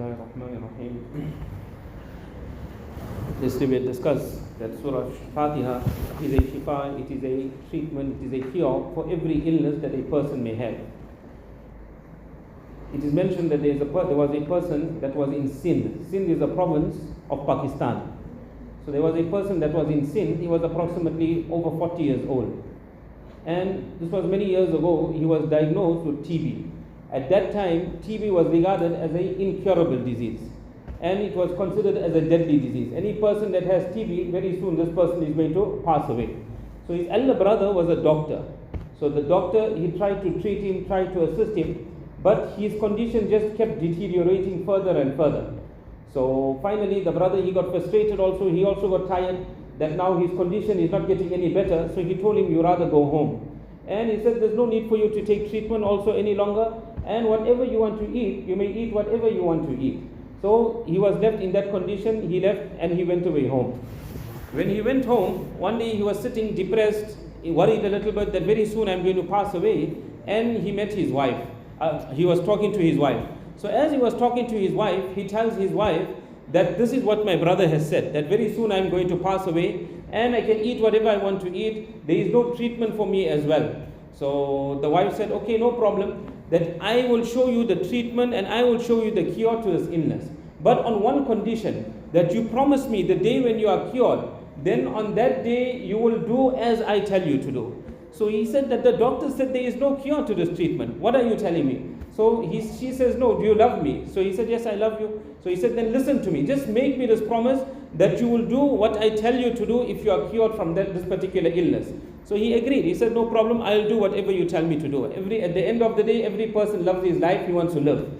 Bismillahirrahmanirrahim. Yesterday we had discussed that Surah Fatiha is a shifa, it is a treatment, it is a cure for every illness that a person may have. It is mentioned that there was a person that was in Sindh. Sindh is a province of Pakistan. So there was a person that was in Sindh. He was approximately over 40 years old. And this was many years ago. He was diagnosed with TB. At that time, TB was regarded as an incurable disease. And it was considered as a deadly disease. Any person that has TB, very soon this person is going to pass away. So his elder brother was a doctor. So the doctor, he tried to treat him, tried to assist him, but his condition just kept deteriorating further and further. So finally the brother, he got frustrated also. He also got tired that now his condition is not getting any better. So he told him, you rather go home. And he said, there's no need for you to take treatment also any longer. And whatever you want to eat, you may eat whatever you want to eat. So he was left in that condition. He left and he went away home. When he went home, one day he was sitting depressed, worried a little bit that very soon I'm going to pass away. And he met his wife. He was talking to his wife. So as he was talking to his wife, he tells his wife that this is what my brother has said, that very soon I'm going to pass away and I can eat whatever I want to eat. There is no treatment for me as well. So the wife said, okay, no problem, that I will show you the treatment and I will show you the cure to this illness. But on one condition, that you promise me the day when you are cured, then on that day you will do as I tell you to do. So he said that the doctor said there is no cure to this treatment. What are you telling me? So she says, no, do you love me? So he said, yes, I love you. So he said, then listen to me. Just make me this promise that you will do what I tell you to do if you are cured from this particular illness. So he agreed. He said, no problem, I'll do whatever you tell me to do. At the end of the day, every person loves his life, he wants to live.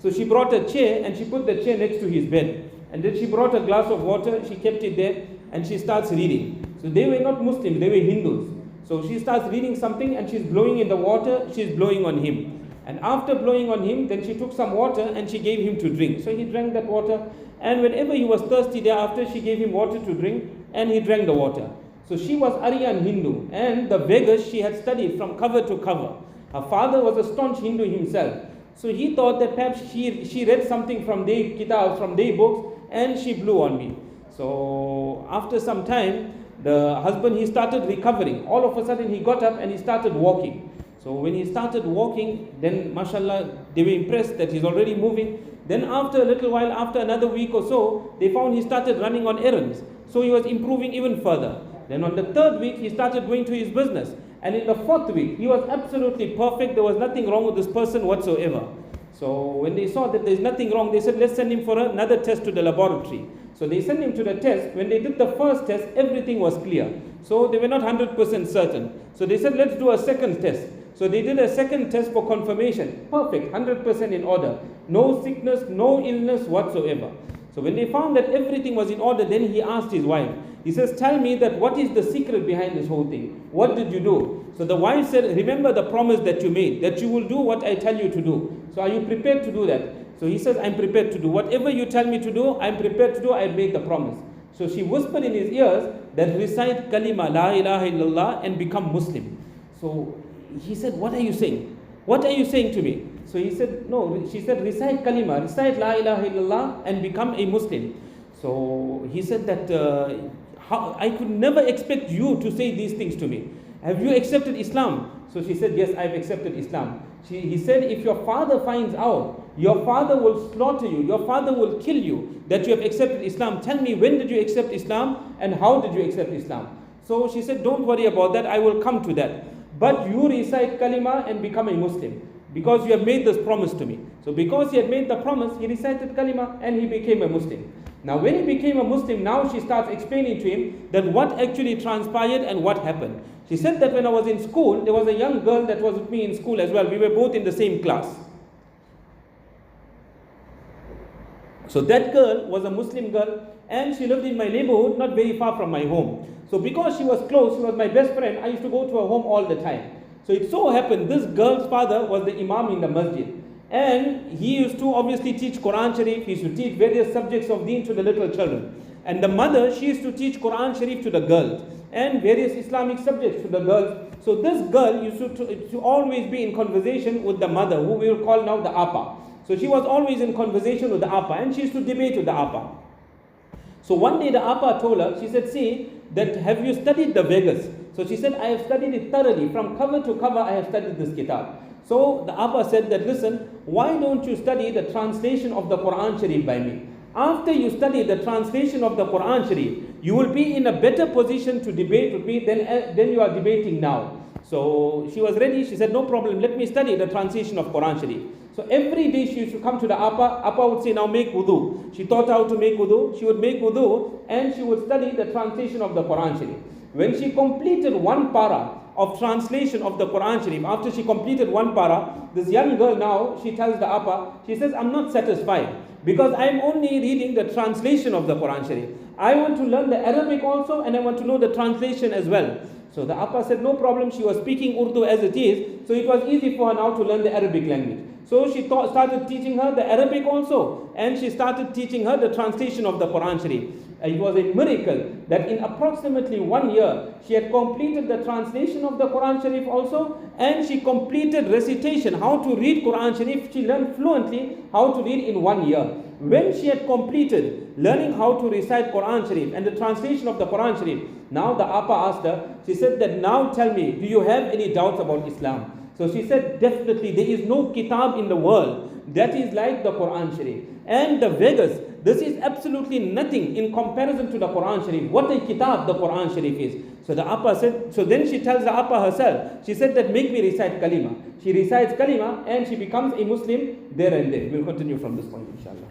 So she brought a chair and she put the chair next to his bed. And then she brought a glass of water, she kept it there and she starts reading. So they were not Muslims, they were Hindus. So she starts reading something and she's blowing in the water, she's blowing on him. And after blowing on him, then she took some water and she gave him to drink. So he drank that water. And whenever he was thirsty thereafter, she gave him water to drink and he drank the water. So she was Aryan Hindu. And the Vedas she had studied from cover to cover. Her father was a staunch Hindu himself. So he thought that perhaps she read something from their kitabs, from their books, and she blew on me. So after some time, the husband, he started recovering. All of a sudden he got up and he started walking. So when he started walking, then mashallah, they were impressed that he's already moving. Then after a little while, after another week or so, they found he started running on errands. So he was improving even further. Then on the third week, he started going to his business. And in the fourth week, he was absolutely perfect. There was nothing wrong with this person whatsoever. So when they saw that there's nothing wrong, they said, let's send him for another test to the laboratory. So they sent him to the test. When they did the first test, everything was clear. So they were not 100% certain. So they said, let's do a second test. So they did a second test for confirmation. Perfect, 100% in order. No sickness, no illness whatsoever. So when they found that everything was in order, then he asked his wife. He says, tell me that what is the secret behind this whole thing? What did you do? So the wife said, remember the promise that you made, that you will do what I tell you to do. So are you prepared to do that? So he says, I'm prepared to do. Whatever you tell me to do, I'm prepared to do. I made the promise. So she whispered in his ears that recite kalima, la ilaha illallah, and become Muslim. So he said, what are you saying? What are you saying to me? So he said, no. She said, recite kalima, recite la ilaha illallah, and become a Muslim. So he said that I could never expect you to say these things to me. Have you accepted Islam? So she said, yes, I've accepted Islam. He said, if your father finds out, your father will slaughter you, your father will kill you, that you have accepted Islam. Tell me, when did you accept Islam and how did you accept Islam? So she said, don't worry about that, I will come to that. But you recite kalima and become a Muslim, because you have made this promise to me. So because he had made the promise, he recited kalima and he became a Muslim. Now when he became a Muslim, now she starts explaining to him that what actually transpired and what happened. She said that when I was in school, there was a young girl that was with me in school as well. We were both in the same class. So that girl was a Muslim girl and she lived in my neighborhood, not very far from my home. So because she was close, she was my best friend, I used to go to her home all the time. So it so happened, this girl's father was the imam in the masjid. And he used to obviously teach Quran Sharif, he used to teach various subjects of deen to the little children. And the mother, she used to teach Quran Sharif to the girls and various Islamic subjects to the girls. So this girl used to always be in conversation with the mother, who we will call now the Appa. So she was always in conversation with the Appa, and she used to debate with the Appa. So one day the Appa told her, she said, see, that have you studied the Vedas? So she said, I have studied it thoroughly. From cover to cover, I have studied this kitab. So the Appa said that, listen, why don't you study the translation of the Quran Sharif by me? After you study the translation of the Quran Sharif, you will be in a better position to debate with me than you are debating now. So she was ready. She said, no problem, let me study the translation of Quran Sharif. So every day she used to come to the Appa. Appa would say, now make wudu. She taught how to make wudu. She would make wudu and she would study the translation of the Quran Sharif. When she completed one para of translation of the Quran Sharif, after she completed one para, this young girl now, she tells the Appa, she says, I'm not satisfied because I'm only reading the translation of the Quran Sharif. I want to learn the Arabic also, and I want to know the translation as well. So the Appa said, no problem. She was speaking Urdu as it is, so it was easy for her now to learn the Arabic language. So she started teaching her the Arabic also, and she started teaching her the translation of the Quran Sharif. It was a miracle that in approximately 1 year, she had completed the translation of the Quran Sharif also, and she completed recitation, how to read Quran Sharif. She learned fluently how to read in 1 year. When she had completed learning how to recite Quran Sharif and the translation of the Quran Sharif, now the Appa asked her, she said that, now tell me, do you have any doubts about Islam? So she said, definitely, there is no kitab in the world that is like the Quran Sharif. And the Vedas, this is absolutely nothing in comparison to the Quran Sharif. What a kitab the Quran Sharif is. So the Appa said, so then she tells the Appa herself, she said that make me recite Kalima. She recites Kalima and she becomes a Muslim there and then. We'll continue from this point, inshallah.